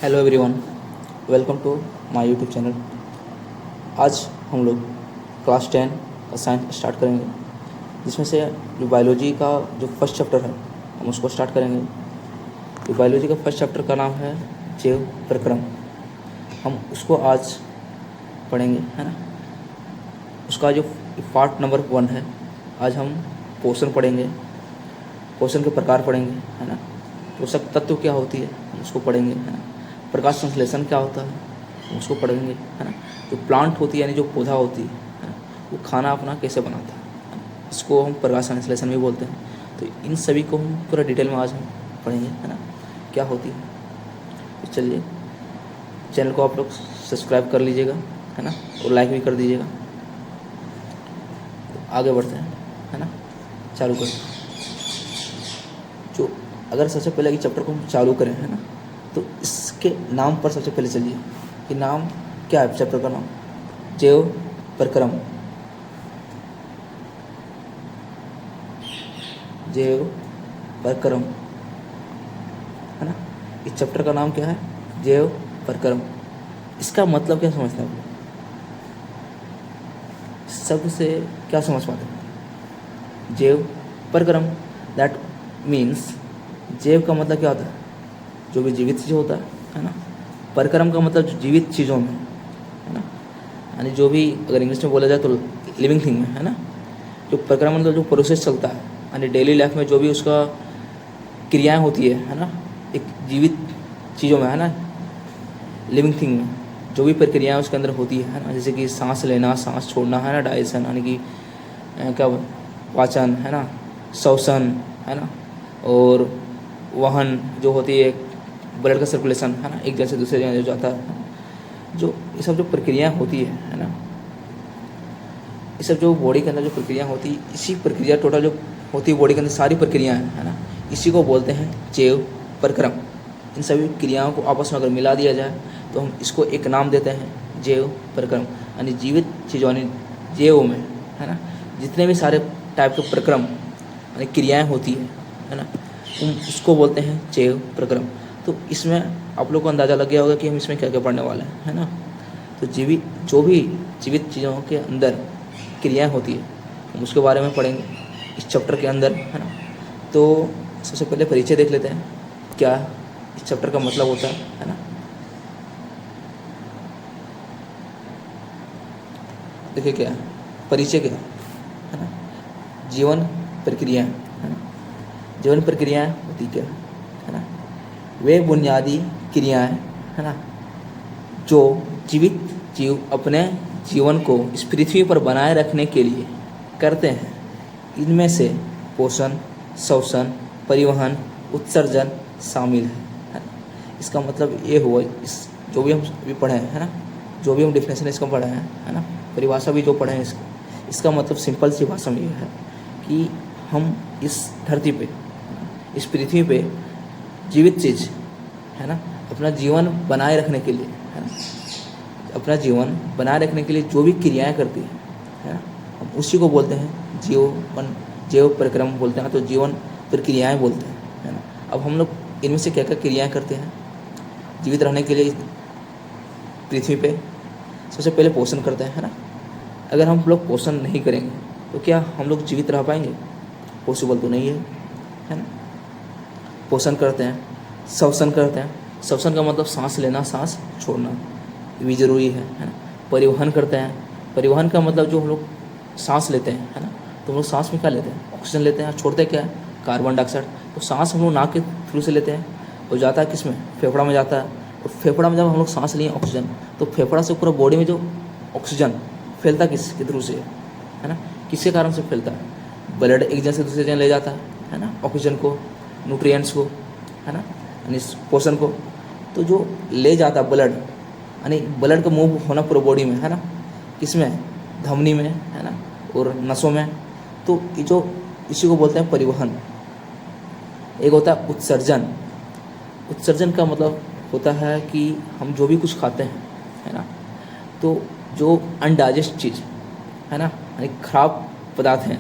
Hello everyone, welcome to my YouTube channel. आज हम लोग क्लास 10 का साइंस स्टार्ट करेंगे, जिसमें से जो बायोलॉजी का जो फर्स्ट चैप्टर है हम उसको स्टार्ट करेंगे। जो बायोलॉजी का फर्स्ट चैप्टर का नाम है जैव प्रक्रम। हम उसको आज पढ़ेंगे, है ना। उसका जो पार्ट नंबर 1 है, आज हम पोषण पढ़ेंगे, पोषण के प्रकार पढ़ेंगे, है ना। पोषक तत्व क्या होती है उसको पढ़ेंगे, है ना। प्रकाश संश्लेषण क्या होता है उसको पढ़ेंगे, है ना। जो प्लांट होती है यानी जो पौधा होती है ना, वो खाना अपना कैसे बनाता है, इसको हम प्रकाश संश्लेषण भी बोलते हैं। तो इन सभी को हम पूरा डिटेल में आज हम पढ़ेंगे, है ना, क्या होती है। तो चलिए, चैनल को आप लोग सब्सक्राइब कर लीजिएगा, है ना, और लाइक भी कर दीजिएगा। तो आगे बढ़ते हैं, है ना, चालू करते हैं। जो अगर सबसे पहले इस चैप्टर को हम चालू करें, है ना, तो इसके नाम पर सबसे पहले चलिए कि नाम क्या है चैप्टर का नाम, जैव प्रक्रम। जैव प्रक्रम, है ना। इस चैप्टर का नाम क्या है, जैव प्रक्रम। इसका मतलब क्या समझते हैं आप लोग, शब्द से क्या समझ पाते हैं। जैव प्रक्रम, दैट मीन्स जैव का मतलब क्या होता है, जो भी जीवित चीज़ होता है ना। प्रक्रम का मतलब जो जीवित चीज़ों में, है ना, यानी जो भी अगर इंग्लिश में बोला जाए तो लिविंग थिंग में, है ना। जो प्रक्रम मतलब जो प्रोसेस चलता है, यानी डेली लाइफ में जो भी उसका क्रियाएं होती है ना, एक जीवित चीज़ों में, है ना, लिविंग थिंग में जो भी प्रक्रियाएं उसके अंदर होती है ना, जैसे कि सांस लेना, सांस छोड़ना, है ना, डाइजेशन यानी कि क्या पाचन, है ना, श्वसन, है ना, और वहन जो होती है, ब्लड का सर्कुलेशन, है ना, एक जगह से दूसरे जगह जो जाता है, जो ये सब जो प्रक्रियाएं होती है ना, ये सब जो बॉडी के अंदर जो प्रक्रिया होती है, इसी प्रक्रिया टोटल जो होती है बॉडी के अंदर सारी प्रक्रियाएं, है ना, इसी को बोलते हैं जैव प्रक्रम। इन सभी क्रियाओं को आपस में अगर मिला दिया जाए तो हम इसको एक नाम देते हैं जैव प्रक्रम। यानी जीवित चीज़ों यानी जैव में, है ना, जितने भी सारे टाइप के प्रक्रम यानी क्रियाएँ होती है ना, उसको बोलते हैं जैव प्रक्रम। तो इसमें आप लोग को अंदाज़ा लग गया होगा कि हम इसमें क्या क्या पढ़ने वाले हैं, है ना। तो जो भी जीवित चीज़ों के अंदर क्रियाएं होती है हम उसके बारे में पढ़ेंगे इस चैप्टर के अंदर, है ना। तो सबसे पहले परिचय देख लेते हैं, क्या इस चैप्टर का मतलब होता है ना। देखिए क्या है परिचय, क्या है ना, जीवन प्रक्रियाएं, है ना। जीवन प्रक्रियाएं होती क्या है ना, वे बुनियादी क्रियाएं, है ना, जो जीवित जीव अपने जीवन को इस पृथ्वी पर बनाए रखने के लिए करते हैं। इनमें से पोषण, श्वसन, परिवहन, उत्सर्जन शामिल है ना। इसका मतलब ये हुआ, इस जो भी हम अभी पढ़े हैं, है ना, जो भी हम डिफिनेशन इसका पढ़े हैं, है ना, परिभाषा भी जो पढ़े हैं इसका मतलब सिंपल सी भाषा में ये है कि हम इस धरती पे, इस पृथ्वी पे जीवित चीज़, है ना, अपना जीवन बनाए रखने के लिए, है ना, अपना जीवन बनाए रखने के लिए जो भी क्रियाएं करती है ना, हम उसी को बोलते हैं जैव प्रक्रम बोलते हैं ना। तो जीवन प्रक्रियाएं बोलते हैं, है ना। अब हम लोग इनमें से क्या क्या क्रियाएं करते हैं जीवित रहने के लिए पृथ्वी पे। सबसे पहले पोषण करते हैं, है ना। अगर हम लोग पोषण नहीं करेंगे तो क्या हम लोग जीवित रह पाएंगे, पॉसिबल तो नहीं है ना। पोषण करते हैं, श्वसन करते हैं, श्वसन का मतलब सांस लेना, सांस छोड़ना, ये भी ज़रूरी है ना। परिवहन करते हैं, परिवहन का मतलब जो हम लोग सांस लेते हैं, है ना, तो हम लोग सांस में क्या लेते हैं, ऑक्सीजन लेते हैं, छोड़ते क्या है, कार्बन डाइऑक्साइड। तो सांस हम लोग नाक के थ्रू से लेते हैं और जाता है किस में, फेफड़ा में जाता है। और फेफड़ा में जब हम लोग सांस लिए ऑक्सीजन, तो फेफड़ा से पूरा बॉडी में जो ऑक्सीजन फैलता किसके थ्रू से है ना, किसके कारण से फैलता है, ब्लड एक जगह से दूसरे जगह ले जाता है ना, ऑक्सीजन को, न्यूट्रिएंट्स को, है ना, यानी पोषण को। तो जो ले जाता ब्लड, यानी ब्लड का मूव होना पूरा बॉडी में, है ना, किसमें, धमनी में, है ना, और नसों में। तो ये जो इसी को बोलते हैं परिवहन। एक होता है उत्सर्जन। उत्सर्जन का मतलब होता है कि हम जो भी कुछ खाते हैं, है ना, तो जो अनडाइजेस्ट चीज़, है ना, यानी खराब पदार्थ हैं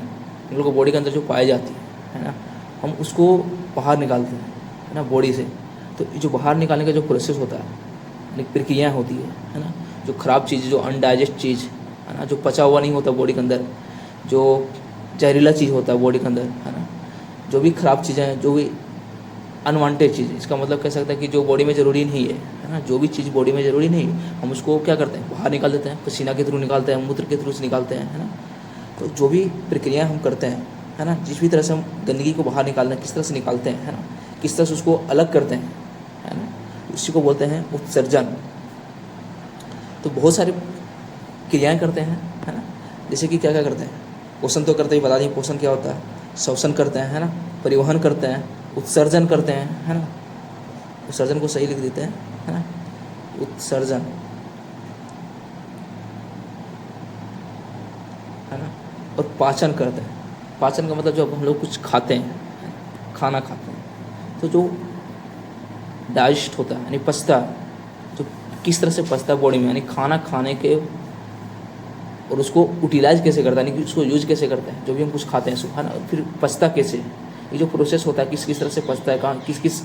हम लोग को बॉडी के अंदर जो पाई जाती है ना, हम उसको बाहर निकालते हैं, है ना, बॉडी से। तो तो जो बाहर निकालने का जो प्रोसेस होता है, यानी प्रक्रिया होती है ना, जो ख़राब चीज़, जो अनडाइजेस्ट चीज़ है ना, जो पचा हुआ नहीं होता बॉडी के अंदर, जो जहरीला चीज़ होता है बॉडी के अंदर है ना, जो भी ख़राब चीज़ें हैं, जो भी अनवांटेड चीज़, इसका मतलब कह सकते हैं कि जो बॉडी में ज़रूरी नहीं है ना, जो भी चीज़ बॉडी में ज़रूरी नहीं है, हम उसको क्या करते हैं, बाहर निकाल देते हैं, पसीना के थ्रू निकालते हैं, मूत्र के थ्रू से निकालते हैं, है ना। तो जो भी प्रक्रिया हम करते हैं है ना, जिस भी तरह से हम गंदगी को बाहर निकालना किस तरह से निकालते हैं है ना, किस तरह से उसको अलग करते हैं है ना, उसी को बोलते हैं उत्सर्जन। तो बहुत सारी क्रियाएं करते हैं है ना, जैसे कि क्या क्या करते हैं, पोषण तो करते ही बता दें, पोषण क्या होता है, श्वसन करते हैं है ना, परिवहन करते हैं, उत्सर्जन करते हैं है ना, उत्सर्जन को सही लिख देते हैं है ना, उत्सर्जन है ना, और पाचन करते हैं। पाचन का मतलब जब हम लोग कुछ खाते हैं, खाना खाते हैं, तो जो डाइजेस्ट होता है यानी पचता है, जो किस तरह से पचता है बॉडी में, यानी खाना खाने के, और उसको यूटिलाइज कैसे करता है, यानी कि उसको यूज कैसे करते हैं, जो भी हम कुछ खाते हैं है ना, फिर पचता कैसे, ये जो प्रोसेस होता है किस किस तरह से पचता है, कहाँ किस किस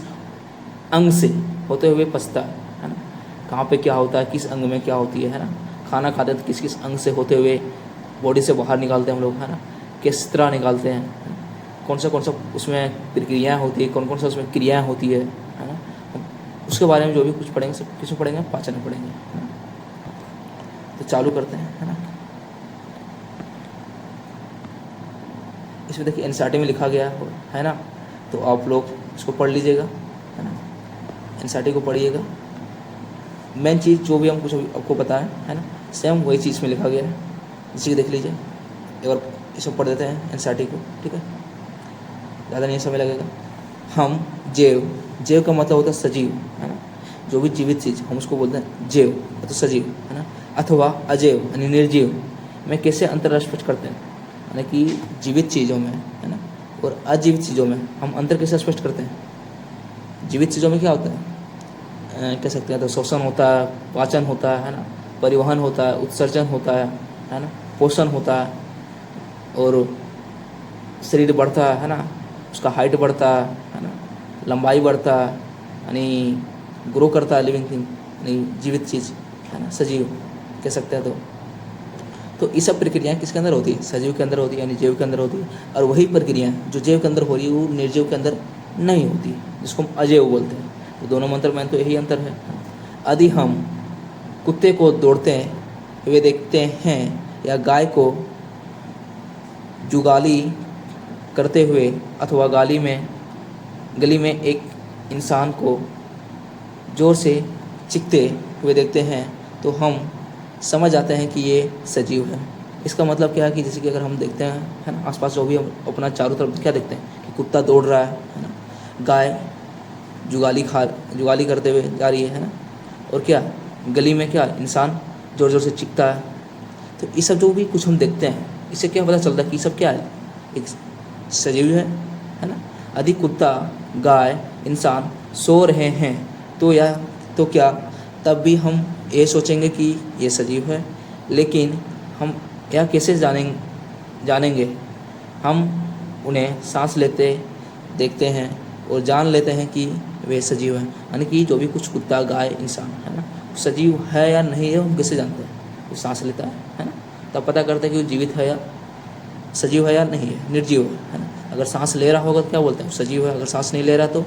अंग से होते हुए पचता है ना, कहाँ पे क्या होता है, किस अंग में क्या होती है ना, खाना खाते हैं तो किस किस अंग से होते हुए बॉडी से बाहर निकालते हैं हम लोग है ना, किस तरह निकालते हैं, कौन सा उसमें प्रक्रियाएँ होती है, कौन सा उसमें क्रियाएँ होती है ना, उसके बारे में जो भी कुछ पढ़ेंगे सब किस में पढ़ेंगे, पाचन में पढ़ेंगे है ना। तो चालू करते हैं है ना। इसमें देखिए एनसीईआरटी में लिखा गया है ना, तो आप लोग इसको पढ़ लीजिएगा है ना, एनसीईआरटी को पढ़िएगा। मेन चीज़ जो भी हम कुछ आपको बताएं है ना, सेम वही चीज़ में लिखा गया है, इसी को देख लीजिए एक बार, इसको पढ़ देते हैं एनसीईआरटी को, ठीक है, ज़्यादा नहीं समय लगेगा। हम जैव, जैव का मतलब होता है सजीव है ना, जो भी जीवित चीज़ हम उसको बोलते हैं जैव, तो सजीव है ना, अथवा अजैव यानी निर्जीव में कैसे अंतर स्पष्ट करते हैं, यानी कि जीवित चीज़ों में है ना और अजीवित चीज़ों में हम अंतर कैसे स्पष्ट करते हैं। जीवित चीज़ों में क्या होता है, कह सकते हैं तो श्वसन होता है, पाचन होता है ना, परिवहन होता है, उत्सर्जन होता है ना, पोषण होता है, और शरीर बढ़ता है ना, उसका हाइट बढ़ता है ना, लंबाई बढ़ता है, यानी ग्रो करता है, लिविंग थिंग यानी जीवित चीज़ है ना, सजीव कह सकते हैं। तो ये सब प्रक्रियाएँ किसके अंदर होती है, सजीव के अंदर होती है, यानी जैव के अंदर होती है, और वही प्रक्रियाएँ जो जैव के अंदर हो रही है वो निर्जीव के अंदर नहीं होती, जिसको हम अजैव बोलते हैं। तो दोनों मंत्र में तो यही अंतर है। यदि हम कुत्ते को दौड़ते हुए देखते हैं या गाय को जुगाली करते हुए अथवा गली में एक इंसान को ज़ोर से चीखते हुए देखते हैं तो हम समझ आते हैं कि ये सजीव है। इसका मतलब क्या है कि जैसे कि अगर हम देखते हैं है ना, आसपास जो भी हम अपना चारों तरफ क्या देखते हैं कि कुत्ता दौड़ रहा है ना, गाय जुगाली करते हुए जा रही है ना, और क्या गली में क्या इंसान ज़ोर ज़ोर से चीखता है। तो ये सब जो भी कुछ हम देखते हैं इससे क्या पता चलता है कि ये सब क्या है, एक सजीव है ना। यदि कुत्ता, गाय, इंसान सो रहे हैं तो क्या तब भी हम ये सोचेंगे कि ये सजीव है, लेकिन हम यह कैसे जानेंगे, हम उन्हें सांस लेते देखते हैं और जान लेते हैं कि वे सजीव हैं। यानी कि जो भी कुछ कुत्ता, गाय, इंसान है ना, सजीव है या नहीं है हम कैसे जानते हैं, वो सांस लेता है ना, तब पता करते हैं कि वो जीवित है या सजीव है या नहीं है, निर्जीव है ना। अगर सांस ले रहा होगा तो क्या बोलते हैं, सजीव है, अगर सांस नहीं ले रहा तो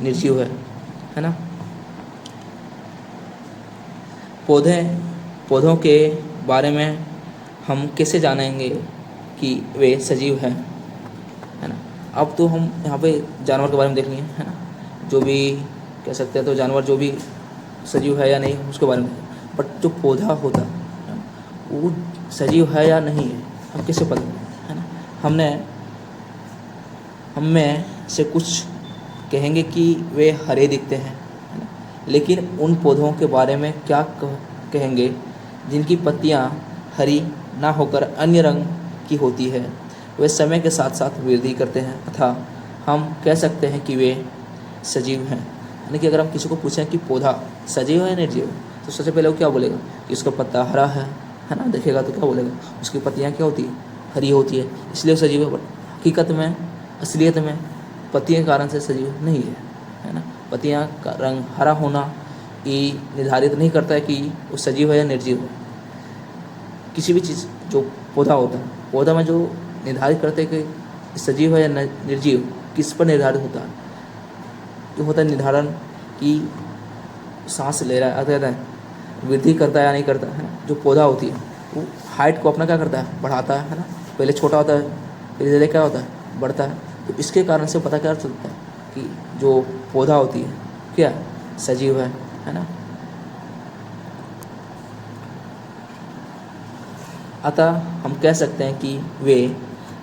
निर्जीव है ना। पौधों के बारे में हम कैसे जानेंगे कि वे सजीव हैं, है ना। अब तो हम यहाँ पे जानवर के बारे में देख लिए है ना, जो भी कह सकते हैं तो जानवर जो भी सजीव है या नहीं उसके बारे में, बट जो पौधा होता है वो सजीव है या नहीं है हम कैसे पता है ना। हम में से कुछ कहेंगे कि वे हरे दिखते हैं है ना, लेकिन उन पौधों के बारे में क्या कहेंगे जिनकी पत्तियाँ हरी ना होकर अन्य रंग की होती है, वे समय के साथ साथ वृद्धि करते हैं अतः हम कह सकते हैं कि वे सजीव हैं। यानी कि अगर हम किसी को पूछें कि पौधा सजीव है या निर्जीव है तो सबसे पहले वो क्या बोलेगा कि उसका पत्ता हरा है ना, देखेगा तो क्या बोलेगा उसकी पत्तियाँ क्या होती है, हरी होती है, इसलिए सजीव है। बट हकीकत में, असलियत में पत्तियों के कारण से सजीव नहीं है ना, पत्तियां का रंग हरा होना ये निर्धारित नहीं करता है कि वो सजीव है या निर्जीव है। किसी भी चीज़ जो पौधा होता है, पौधा में जो निर्धारित करते हैं कि सजीव है या निर्जीव, किस पर निर्धारित होता है? जो होता है निर्धारण कि सांस ले रहा है, कहता है वृद्धि करता है या नहीं करता है ना। जो पौधा होती है वो हाइट को अपना क्या करता है, बढ़ाता है ना। पहले छोटा होता है, धीरे धीरे क्या होता है, बढ़ता है। तो इसके कारण से पता क्या चलता है कि जो पौधा होती है क्या सजीव है ना। अतः हम कह सकते हैं कि वे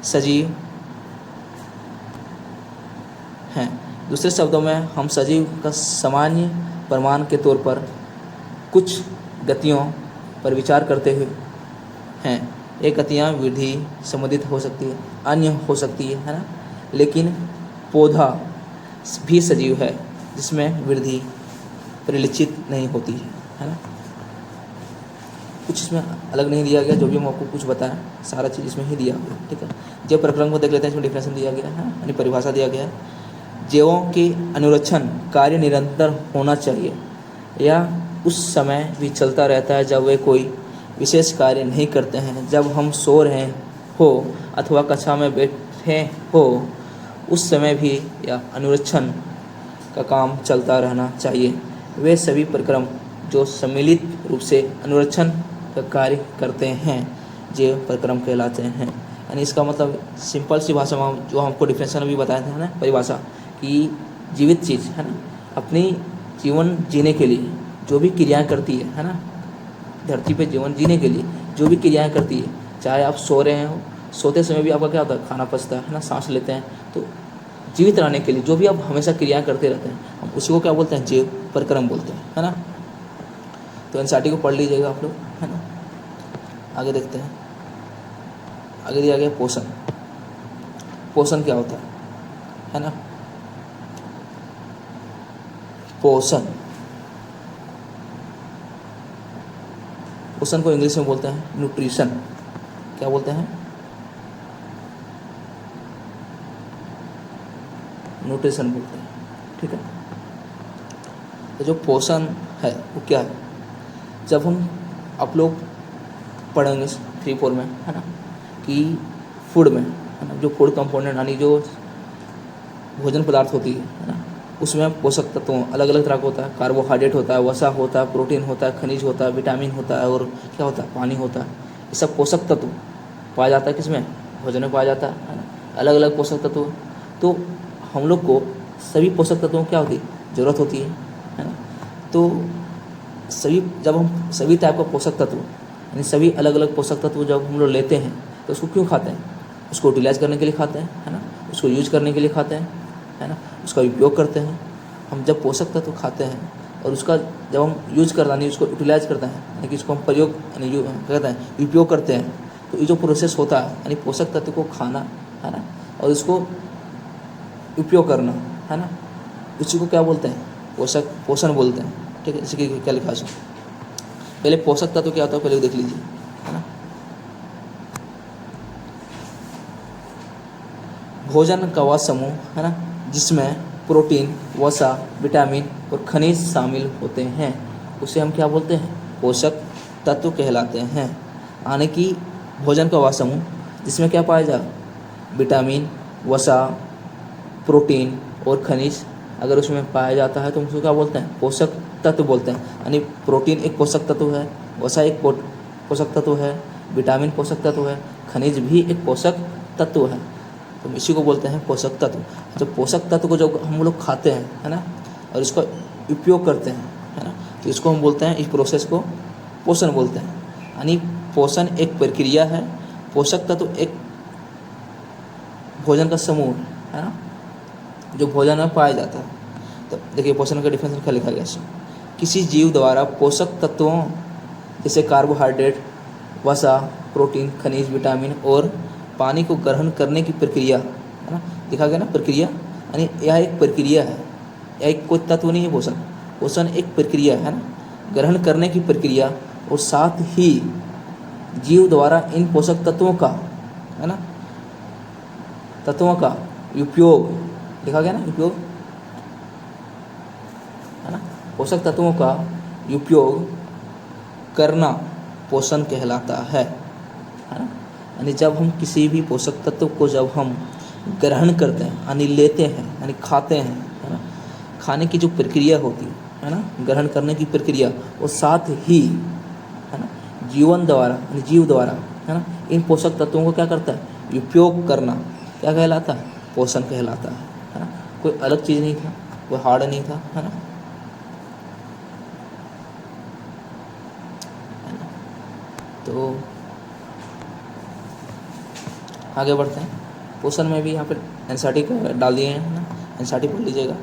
सजीव हैं। दूसरे शब्दों में हम सजीव का सामान्य प्रमाण के तौर पर कुछ गतियों पर विचार करते हुए हैं। ये गतियाँ वृद्धि संबंधित हो सकती है, अन्य हो सकती है ना। लेकिन पौधा भी सजीव है जिसमें वृद्धि परिलक्षित नहीं होती है ना। कुछ इसमें अलग नहीं दिया गया, जो भी हम आपको कुछ बताया सारा चीज़ इसमें ही दिया गया, ठीक है। जब प्रकरण को देख लेते हैं, इसमें डिफिनेशन दिया गया है, यानी परिभाषा दिया गया है। जीवों के अनुरक्षण कार्य निरंतर होना चाहिए या उस समय भी चलता रहता है जब वे कोई विशेष कार्य नहीं करते हैं। जब हम सो रहे हो अथवा कक्षा में बैठे हो उस समय भी या अनुरक्षण का काम चलता रहना चाहिए। वे सभी प्रक्रम जो सम्मिलित रूप से अनुरक्षण का कार्य करते हैं जीव प्रक्रम कहलाते हैं। यानी इसका मतलब सिंपल सी भाषा में जो हमको डिफिनेशन अभी बताया था ना, परिभाषा कि जीवित चीज़ है ना अपनी जीवन जीने के लिए जो भी क्रियाएं करती है ना, धरती पे जीवन जीने के लिए जो भी क्रियाएं करती है, चाहे आप सो रहे हो, सोते समय भी आपका क्या होता है, खाना पचता है ना, सांस लेते हैं। तो जीवित रहने के लिए जो भी आप हमेशा क्रियाएं करते रहते हैं, हम उसी को क्या बोलते हैं, जीव प्रक्रम बोलते हैं, है ना। तो एनसीईआरटी को पढ़ लीजिएगा आप लोग, है ना। आगे देखते हैं, आगे दिया गया पोषण। पोषण क्या होता है ना। पोषण, पोषण को इंग्लिश में बोलते हैं न्यूट्रिशन। क्या बोलते हैं, न्यूट्रिशन बोलते हैं, ठीक है। तो जो पोषण है वो क्या है, जब हम आप लोग पढ़ेंगे 3-4 में, है ना, कि फूड में, है ना, जो फूड कंपोनेंट यानी जो भोजन पदार्थ होती है ना, उसमें पोषक तत्वों अलग अलग तरह का होता है। कार्बोहाइड्रेट होता है, वसा होता है, प्रोटीन होता है, खनिज होता है, विटामिन होता है और क्या होता है, पानी होता है। ये सब पोषक तत्व पाया जाता है किसमें, भोजन में पाया जाता है ना, अलग अलग पोषक तत्व। तो हम लोग को सभी पोषक तत्वों की क्या होती है, ज़रूरत होती है ना। तो सभी जब हम सभी टाइप का पोषक तत्व यानी सभी अलग अलग पोषक तत्व जब हम लोग लेते हैं तो उसको क्यों खाते हैं, उसको यूटिलाइज करने के लिए खाते हैं, है ना, उसको यूज करने के लिए खाते हैं, है ना, उसका उपयोग करते हैं। हम जब पोषक तत्व खाते हैं और उसका जब हम यूज करता नहीं, उसको यूटिलाइज करते हैं यानी कि उसको हम प्रयोग यानी कहते हैं उपयोग करते हैं, तो ये जो प्रोसेस होता है यानी पोषक तत्व को खाना, है ना, और उसको उपयोग करना, है ना, उसी को क्या बोलते हैं, पोषण बोलते हैं, ठीक है। इसी की क्या लिखा है, पहले पोषक तत्व क्या होता है पहले देख लीजिए, है ना। भोजन का वह समूह, है ना, जिसमें प्रोटीन, वसा, विटामिन और खनिज शामिल होते हैं, उसे हम क्या बोलते हैं, पोषक तत्व कहलाते हैं। यानी कि भोजन का वह समूह जिसमें क्या पाया जाए, विटामिन, वसा, प्रोटीन और खनिज अगर उसमें पाया जाता है तो उसको क्या बोलते हैं, पोषक तत्व बोलते हैं। यानी प्रोटीन एक पोषक तत्व है, वसा एक पोषक तत्व है, विटामिन पोषक तत्व है, खनिज भी एक पोषक तत्व है, तो इसी को बोलते हैं पोषक तत्व। जब पोषक तत्व को जब हम लोग खाते हैं, है ना, और इसका उपयोग करते हैं, है ना, तो इसको हम बोलते हैं, इस प्रोसेस को पोषण बोलते हैं। यानी पोषण एक प्रक्रिया है, पोषक तत्व एक भोजन का समूह है ना, जो भोजन में पाया जाता है। तो देखिए पोषण का डिफिनेशन क्या लिखा गया है, किसी जीव द्वारा पोषक तत्वों जैसे कार्बोहाइड्रेट, वसा, प्रोटीन, खनिज, विटामिन और पानी को ग्रहण करने की प्रक्रिया, है ना, लिखा गया ना प्रक्रिया, यानी यह एक प्रक्रिया है, यह एक कोई तत्व नहीं है पोषण। पोषण एक प्रक्रिया है ना, ग्रहण करने की प्रक्रिया, और साथ ही जीव द्वारा इन पोषक तत्वों का, है ना, तत्वों का उपयोग, लिखा गया ना उपयोग, पोषक तत्वों का उपयोग करना पोषण कहलाता है ना। यानी जब हम किसी भी पोषक तत्व को जब हम ग्रहण करते हैं यानी लेते हैं यानी खाते हैं, है ना, खाने की जो प्रक्रिया होती है ना, ग्रहण करने की प्रक्रिया, और साथ ही, है ना, जीवन द्वारा यानी जीव द्वारा, है ना, इन पोषक तत्वों को क्या करता है, उपयोग करना क्या कहलाता है, पोषण कहलाता है ना। कोई अलग चीज़ नहीं था, कोई हार्ड नहीं था, है ना। तो आगे बढ़ते हैं। पोषण में भी यहाँ पे एनसीईआरटी डाल दिए हैं ना, एनसीईआरटी पढ़ लीजिएगा।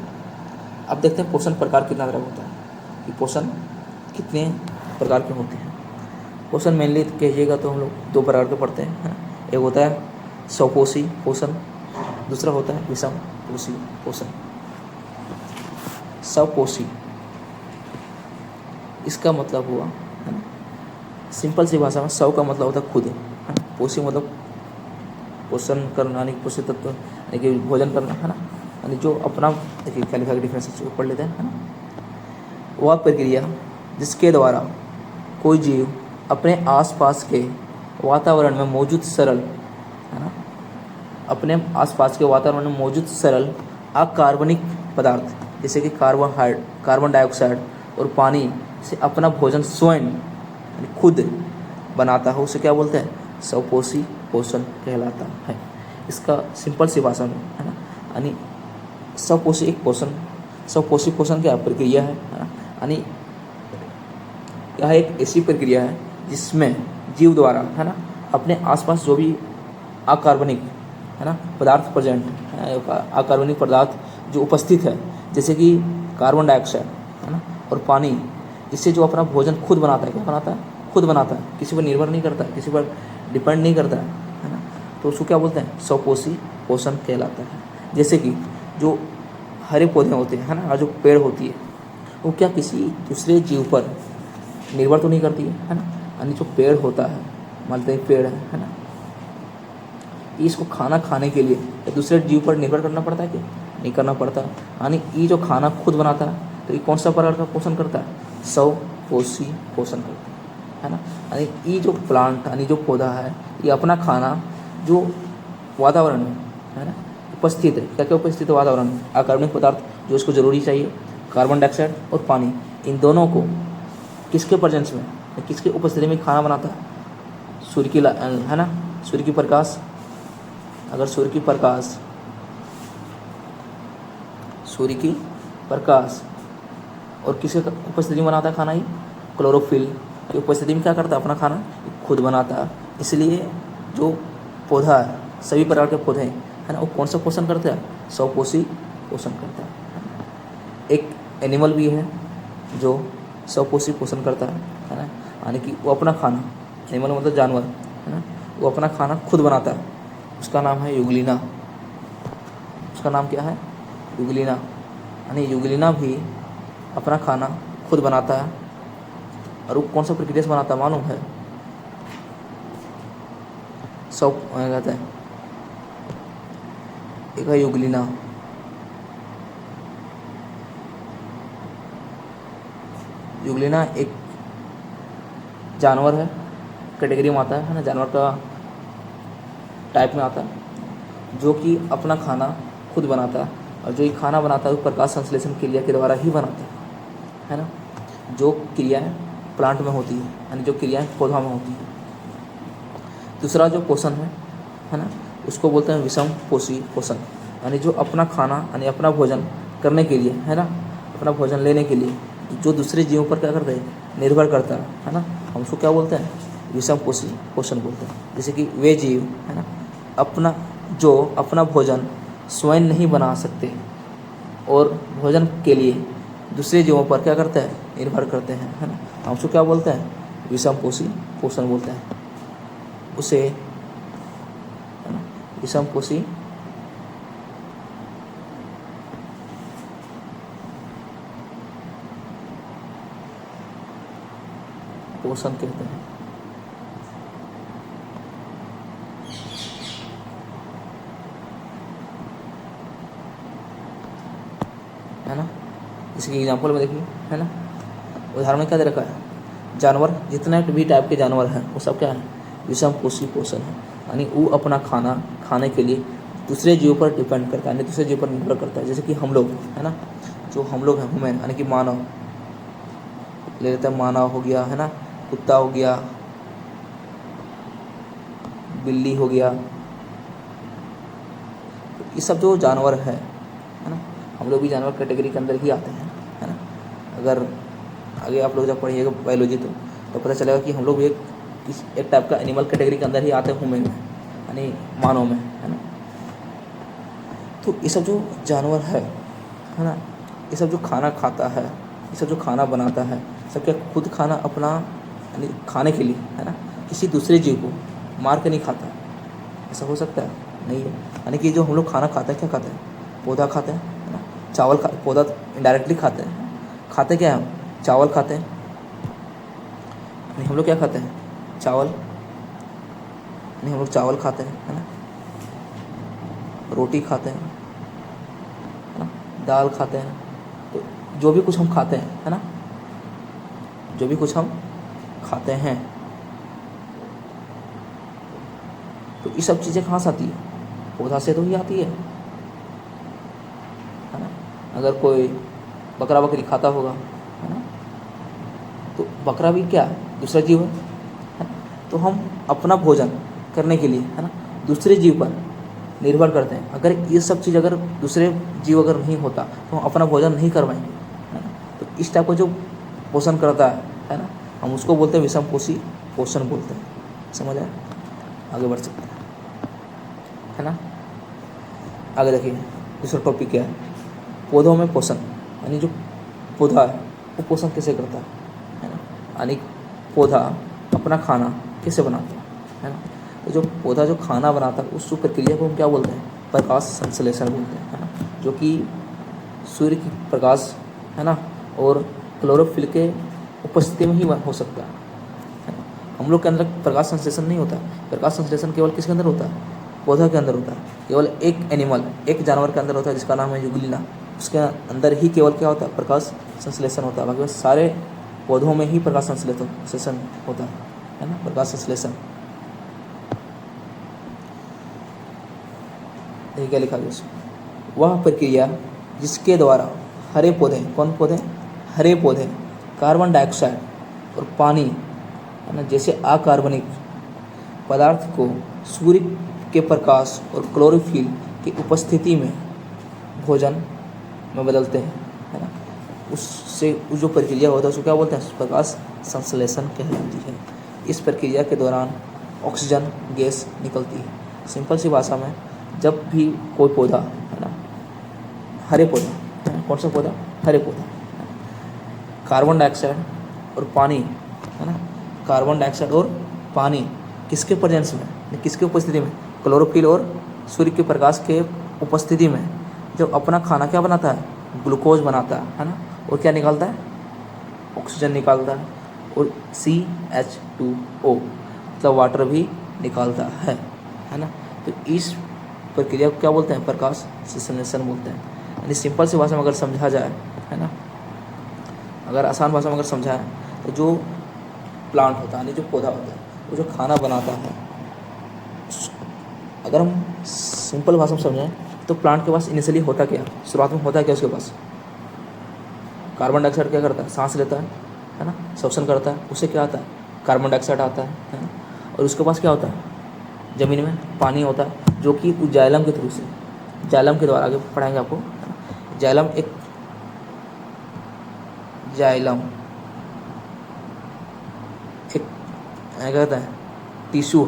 अब देखते हैं पोषण प्रकार कितना तरह होता है, कि पोषण कितने प्रकार के होते हैं। पोषण मेनली कहिएगा तो हम लोग दो प्रकार के पढ़ते हैं, है ना। एक होता है स्वपोषी पोषण, दूसरा होता है विषम पोषी पोषण। स्वपोषी इसका मतलब हुआ, है ना, सिंपल सी भाषा में स्व का मतलब होता है खुद, है ना। पोषी मतलब पोषण करना यानी पोषक तत्व यानी कि भोजन करना, है ना, यानी जो अपना, देखिए क्या लिखा डिफरेंस पढ़ लेते हैं, है ना। वह प्रक्रिया जिसके द्वारा कोई जीव अपने आसपास के वातावरण में मौजूद सरल, है ना, अपने आसपास के वातावरण में मौजूद सरल अकार्बनिक पदार्थ जैसे कि कार्बन डाइऑक्साइड और पानी से अपना भोजन स्वयं यानी खुद बनाता है, उसे क्या बोलते हैं, स्वपोषी पोषण कहलाता है। इसका सिंपल सी भाषा में, है ना, यानी स्वपोषी एक पोषण, स्वपोषी पोषण क्या प्रक्रिया है ना, यानी यह एक ऐसी प्रक्रिया है जिसमें जीव द्वारा, है ना, अपने आसपास जो भी अकार्बनिक, है ना, पदार्थ प्रेजेंट है, अकार्बनिक पदार्थ जो उपस्थित है जैसे कि कार्बन डाइऑक्साइड, है ना, और पानी, इससे जो अपना भोजन खुद बनाता है, क्या बनाता है, खुद बनाता है, किसी पर निर्भर नहीं करता है, किसी पर डिपेंड नहीं करता है ना, तो उसको क्या बोलते हैं, स्वपोषी पोषण कहलाता है। जैसे कि जो हरे पौधे होते हैं, है ना, और जो पेड़ होती है वो क्या किसी दूसरे जीव पर निर्भर तो नहीं करती है ना, यानी जो पेड़ होता है, मानते हैं पेड़ है ना, इसको खाना खाने के लिए या दूसरे जीव पर निर्भर करना पड़ता है क्या, नहीं करना पड़ता, यानी ये जो खाना खुद बनाता है तो ये कौन सा प्रकार का पोषण करता है, स्वपोषी पोषण करता है ना। यानी ये जो प्लांट यानी जो पौधा है ये अपना खाना जो वातावरण में, है ना, उपस्थित है, क्या क्या उपस्थित है वातावरण में, अकार्बनिक पदार्थ जो इसको जरूरी चाहिए, कार्बन डाइऑक्साइड और पानी, इन दोनों को किसके प्रेजेंस में, किसके उपस्थिति में खाना बनाता है, सूर्य की, है ना, सूर्य की प्रकाश, अगर सूर्य की प्रकाश और किसके उपस्थिति में बनाता है खाना, ही क्लोरोफिल की उपस्थिति में क्या करता है, अपना खाना खुद बनाता है। इसलिए जो पौधा है, सभी प्रकार के पौधे है ना, वो कौन सा पोषण करते हैं, स्वपोषी पोषण करता है। एक एनिमल भी है जो स्वपोषी पोषण करता है ना, यानी कि वो अपना खाना, एनिमल मतलब जानवर, है ना, वो अपना खाना खुद बनाता है, उसका नाम है युगलिना। उसका नाम क्या है, युगलिना, यानी युगलिना भी अपना खाना खुद बनाता है, और वो कौन सा प्रक्रिया से बनाता है मालूम है, सब कहते हैं, एक है युगलिना, युगलिना एक जानवर है, कैटेगरी में आता है ना, जानवर का टाइप में आता है, जो कि अपना खाना खुद बनाता है, और जो ये खाना बनाता है वो प्रकाश संश्लेषण क्रिया के द्वारा ही बनाता है ना, जो क्रियाएं प्लांट में होती है, यानी जो क्रियाएं पौधा में होती है। दूसरा जो पोषण है ना, उसको बोलते हैं विषम पोषी पोषण, यानी जो अपना खाना यानी अपना भोजन करने के लिए, है ना, अपना भोजन लेने के लिए जो दूसरे जीवों पर क्या करते हैं, निर्भर करता है ना, हम उसको क्या बोलते हैं, विषम पोषी पोषण बोलते हैं। जैसे कि वे जीव, है ना, अपना भोजन स्वयं नहीं बना सकते और भोजन के लिए दूसरे जीवों पर क्या करते हैं, निर्भर करते हैं, है ना, हम उसको क्या बोलते हैं, विषम पोषी पोषण बोलते हैं उसे, है ना, विषम पोषी पोषण कहते हैं। है ना, इसकी एग्जाम्पल में देखिए, है ना, उदाहरण में क्या दे रखा है, जानवर जितने भी टाइप के जानवर हैं वो सब क्या है, विषम पोषी पोषण है, यानी वो अपना खाना खाने के लिए दूसरे जीवों पर डिपेंड करता है, यानी दूसरे जीव पर निर्भर करता है। जैसे कि हम लोग, है ना, जो हम लोग हैं ह्यूमन, यानी कि मानव ले लेते हैं, मानव हो गया, है ना, कुत्ता हो गया, बिल्ली हो गया, ये सब जो जानवर है ना, हम लोग भी जानवर कैटेगरी के अंदर ही आते हैं, है ना। अगर आगे आप लोग जब पढ़िएगा बायोलॉजी तो पता चलेगा कि हम लोग भी एक टाइप का एनिमल कैटेगरी के अंदर ही आते हैं, ह्यूमन में, यानी मानव में, है ना। तो ये सब जो जानवर है ना, ये सब जो खाना खाता है, ये सब जो खाना बनाता है, सब क्या खुद खाना अपना यानी खाने के लिए, है ना, किसी दूसरे जीव को मार के नहीं खाता, ऐसा हो सकता है? नहीं है। यानी कि जो हम लोग खाना खाते हैं, क्या खाते हैं, पौधा खाते हैं, है ना, चावल पौधा इनडायरेक्टली खाते हैं, खाते क्या है हम, चावल खाते हैं, नहीं हम लोग क्या खाते हैं, चावल, नहीं हम लोग चावल खाते हैं, है ना, रोटी खाते हैं, है ना, दाल खाते हैं। तो जो भी कुछ हम खाते हैं, है ना, जो भी कुछ हम खाते हैं, तो ये सब चीज़ें कहाँ से आती है, पौधा से तो ही आती है ना। अगर कोई बकरा बकरी खाता होगा, है ना, तो बकरा भी क्या दूसरा जीव है ना। तो हम अपना भोजन करने के लिए, है ना, दूसरे जीव पर निर्भर करते हैं। अगर ये सब चीज़ अगर दूसरे जीव अगर नहीं होता तो हम अपना भोजन नहीं कर पाएंगे, है ना। तो इस टाइप का जो पोषण करता है ना, हम उसको बोलते हैं विषम पोषी पोषण बोलते हैं। समझ आया? आगे बढ़ सकते हैं, है ना। आगे देखिए दूसरा टॉपिक क्या है, पौधों में पोषण, यानी जो पौधा है वो पोषण कैसे करता है ना, यानी पौधा अपना खाना कैसे बनाता है ना। तो जो पौधा जो खाना बनाता है उस प्रक्रिया को हम क्या बोलते हैं, प्रकाश संश्लेषण बोलते हैं, है ना, जो कि सूर्य की प्रकाश, है ना, और क्लोरोफिल के उपस्थिति में ही हो सकता है ना। हम लोग के अंदर प्रकाश संश्लेषण नहीं होता, प्रकाश संश्लेषण केवल किसके अंदर होता है, पौधा के अंदर होता है। केवल एक एनिमल, एक जानवर के अंदर होता है जिसका नाम है युगलिना, उसके अंदर ही केवल क्या होता है, प्रकाश संश्लेषण होता है। बाकी सारे पौधों में ही प्रकाश संश्लेषण होता है ना, प्रकाश संश्लेषण। देखिए क्या लिखा गया उसमें, वह प्रक्रिया जिसके द्वारा हरे पौधे, कौन पौधे, हरे पौधे कार्बन डाइऑक्साइड और पानी, है ना, जैसे अकार्बनिक पदार्थ को सूर्य के प्रकाश और क्लोरोफिल की उपस्थिति में भोजन में बदलते हैं, है ना। उससे जो प्रक्रिया होता है उसको क्या बोलते हैं, प्रकाश संश्लेषण कहलाती है। इस प्रक्रिया के दौरान ऑक्सीजन गैस निकलती है। सिंपल सी भाषा में, जब भी कोई पौधा, है ना, हरे पौधा, है ना, कौन सा पौधा, हरे पौधा, कार्बन डाइऑक्साइड और पानी, है ना, कार्बन डाइऑक्साइड और पानी किसके प्रेजेंस में, किसकी उपस्थिति में, क्लोरोफिल और सूर्य के प्रकाश के उपस्थिति में जब अपना खाना क्या बनाता है, ग्लूकोज बनाता है ना, और क्या निकालता है, ऑक्सीजन निकालता है, और CH2O मतलब वाटर भी निकालता है ना। तो इस प्रक्रिया को क्या बोलते हैं, प्रकाश संश्लेषण बोलते हैं। यानी सिंपल सी भाषा में अगर समझा जाए, है ना, अगर आसान भाषा में अगर समझाएं तो जो प्लांट होता है, यानी जो पौधा होता है, वो जो खाना बनाता है, अगर हम सिंपल भाषा में समझें तो प्लांट के पास इनिशियली होता क्या, शुरुआत में होता है क्या, उसके पास कार्बन डाइऑक्साइड क्या करता है, सांस लेता है ना, श्वसन करता है, उससे क्या आता है, कार्बन डाइऑक्साइड आता है ना। और उसके पास क्या होता है, ज़मीन में पानी होता है, जो कि जाइलम के थ्रू से, जाइलम के द्वारा, आगे पढ़ाएंगे आपको, जाइलम एक क्या कहता है, टिश्यू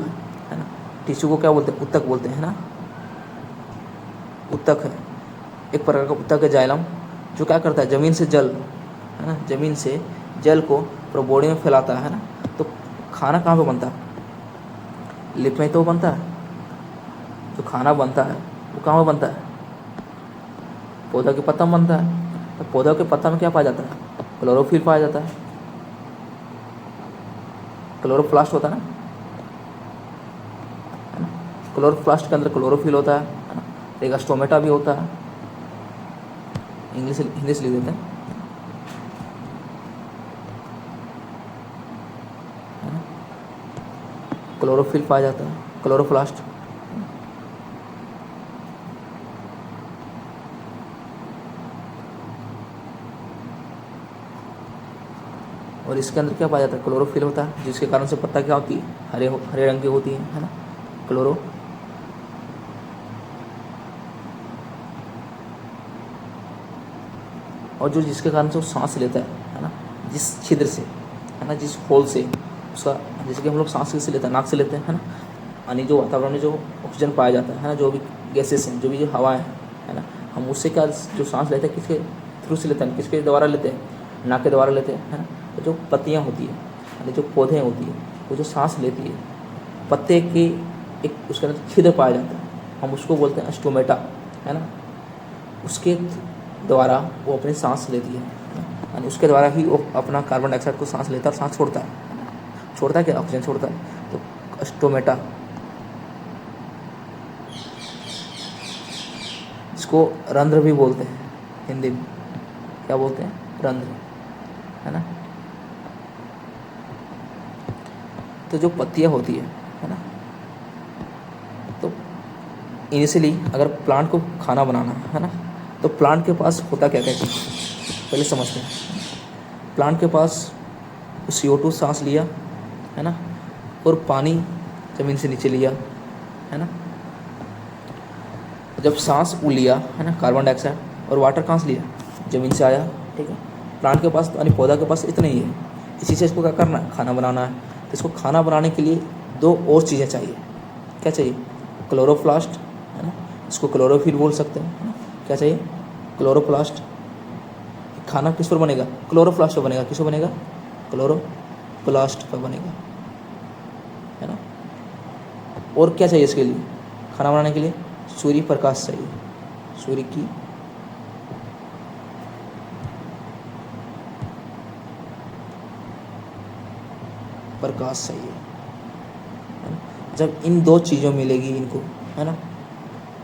है ना, टिश्यू को क्या बोलते हैं, ऊतक बोलते हैं ना, ऊतक है, एक प्रकार का ऊतक है जाइलम, जो क्या करता है, ज़मीन से जल, है ना, ज़मीन से जल को पूरा बॉडी में फैलाता है ना। तो खाना कहाँ पे बनता है, लिप में तो बनता है, जो खाना बनता है वो कहाँ पे बनता है, पौधा के पत्ता में बनता है। तो पौधा के पत्ता में क्या पाया जाता है, क्लोरोफिल पाया जाता है, क्लोरोप्लास्ट होता है ना, क्लोरोप्लास्ट के अंदर क्लोरोफिल होता है ना, एक स्टोमेटा भी होता है, इंग्लिश हिंदी से लिख देते हैं, क्लोरोफिल पाया जाता है, क्लोरोप्लास्ट। और इसके अंदर क्या पाया जाता है, क्लोरोफिल होता है, जिसके कारण से पत्ता क्या होती है, हरे रंग की होती है ना, क्लोरो। और जो जिसके कारण से वो सांस लेता है ना, जिस छिद्र से, है ना, जिस होल से उसका, जैसे कि हम लोग सांस किससे लेते हैं, नाक से लेते हैं, है ना, यानी जो वातावरण में जो ऑक्सीजन पाया जाता है ना, जो भी गैसेस हैं, जो भी जो हवा है ना, हम उससे क्या जो सांस लेते हैं किसके थ्रू से लेते हैं, किसके द्वारा लेते हैं, नाक के द्वारा लेते हैं, है ना। तो जो पत्तियाँ होती है, यानी जो पौधे होती है, वो जो सांस लेती है, पत्ते की एक उसके अंदर छिद्र पाया जाता है, हम उसको बोलते हैं स्टोमेटा, है ना। उसके द्वारा वो अपनी सांस लेती है, यानी उसके द्वारा ही वो अपना कार्बन डाइऑक्साइड को सांस लेता है और सांस छोड़ता है, छोड़ता है क्या, ऑक्सीजन छोड़ता है। तो स्टोमेटा, इसको रंध्र भी बोलते हैं, हिंदी में क्या बोलते हैं, रंध्र, है ना। तो जो पत्तियाँ होती है ना, तो इनिशियली अगर प्लांट को खाना बनाना है ना, तो प्लांट के पास होता क्या क्या चीज़, पहले समझते हैं। प्लांट के पास CO2 सांस लिया, है ना, और पानी ज़मीन से नीचे लिया, है ना। जब सांस लिया, है ना, कार्बन डाइऑक्साइड और वाटर कहाँ से लिया, ज़मीन से आया, ठीक है। प्लांट के पास यानी पौधा के पास इतना ही है, इसी से इसको क्या करना है, खाना बनाना है। तो इसको खाना बनाने के लिए दो और चीज़ें चाहिए, क्या चाहिए, क्लोरोप्लास्ट, है ना, इसको क्लोरोफिल बोल सकते हैं, है ना। क्या चाहिए, क्लोरोप्लास्ट। खाना किस पर बनेगा, क्लोरोप्लास्ट पर बनेगा, किस पर बनेगा, क्लोरोप्लास्ट पर बनेगा, है ना। और क्या चाहिए इसके लिए, खाना बनाने के लिए सूर्य प्रकाश चाहिए, सूर्य की प्रकाश चाहिए, है ना? जब इन दो चीज़ों मिलेगी इनको, है ना,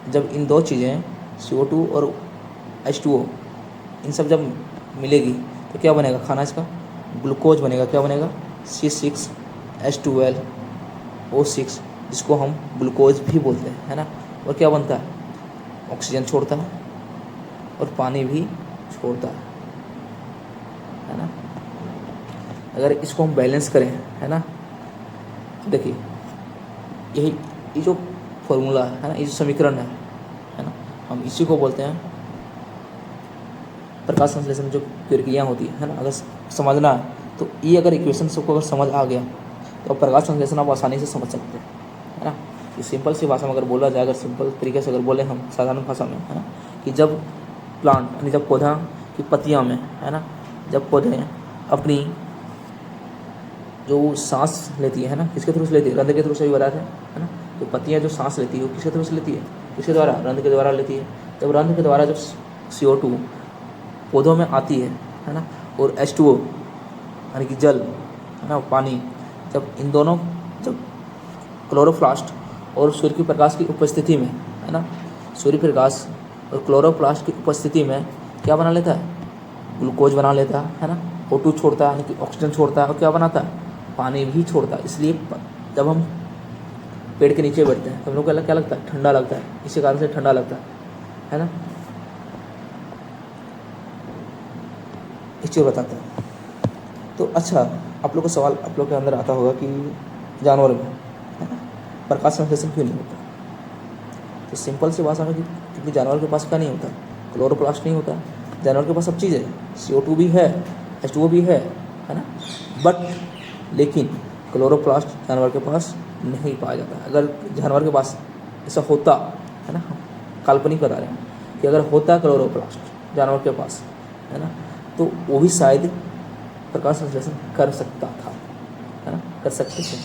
जब इन दो चीज़ें CO2 और H2O इन सब जब मिलेगी तो क्या बनेगा खाना, इसका ग्लूकोज बनेगा। क्या बनेगा, C6H12O6, जिसको हम ग्लूकोज भी बोलते हैं, है ना। और क्या बनता है, ऑक्सीजन छोड़ता है और पानी भी छोड़ता है ना। अगर इसको हम बैलेंस करें, है ना, देखिए यही ये जो फॉर्मूला है ना, ये जो समीकरण है ना, हम इसी को बोलते हैं प्रकाश संश्लेषण जो प्रक्रिया होती है ना। अगर समझना है तो ये अगर इक्वेशन सबको अगर समझ आ गया तो प्रकाश संश्लेषण आप आसानी से समझ सकते हैं, है ना। ये सिंपल सी भाषा में अगर बोला जाए, अगर सिंपल तरीके से अगर बोले हम साधारण भाषा में, है ना, कि जब प्लांट यानी जब पौधा की पत्तियाँ में, है ना, जब पौधे अपनी जो सांस लेती है ना, किसके थ्रू से लेती है, रंध्र के थ्रू से भी बताया था, है ना। तो पत्तियाँ जो सांस लेती है वो किसके थ्रू से लेती है, किसके द्वारा, रंध्र के द्वारा लेती है। जब रंध्र के द्वारा जब CO2 पौधों में आती है ना, और H2O यानी कि जल, है ना, पानी, जब इन दोनों, जब क्लोरोप्लास्ट और सूर्य की प्रकाश की उपस्थिति में, है ना, सूर्य प्रकाश और क्लोरोप्लास्ट की उपस्थिति में क्या बना लेता है, ग्लूकोज बना लेता है ना। O2 छोड़ता है यानी कि ऑक्सीजन छोड़ता है, और क्या बनाता है, पानी भी छोड़ता है। इसलिए जब हम पेड़ के नीचे बैठते हैं तो हम लोग को क्या लगता है, ठंडा लगता है, इसी कारण से ठंडा लगता है ना। इस चीज़ बताता है। तो अच्छा, आप लोग को सवाल आप लोग के अंदर आता होगा कि जानवर में, है ना, प्रकाश संश्लेषण क्यों नहीं होता। तो सिंपल सी भाषा में कि क्योंकि जानवर के पास क्या नहीं होता, क्लोरोप्लास्ट नहीं होता। जानवर के पास सब चीज़ है, CO2 भी है, H2O भी है ना, बट लेकिन क्लोरोप्लास्ट जानवर के पास नहीं पाया जाता। अगर जानवर के पास ऐसा होता, है ना, काल्पनिक बता रहे हैं कि अगर होता क्लोरोप्लास्ट जानवर के पास, है ना, तो वो भी शायद प्रकाश संश्लेषण कर सकता था, है ना, कर सकते थे।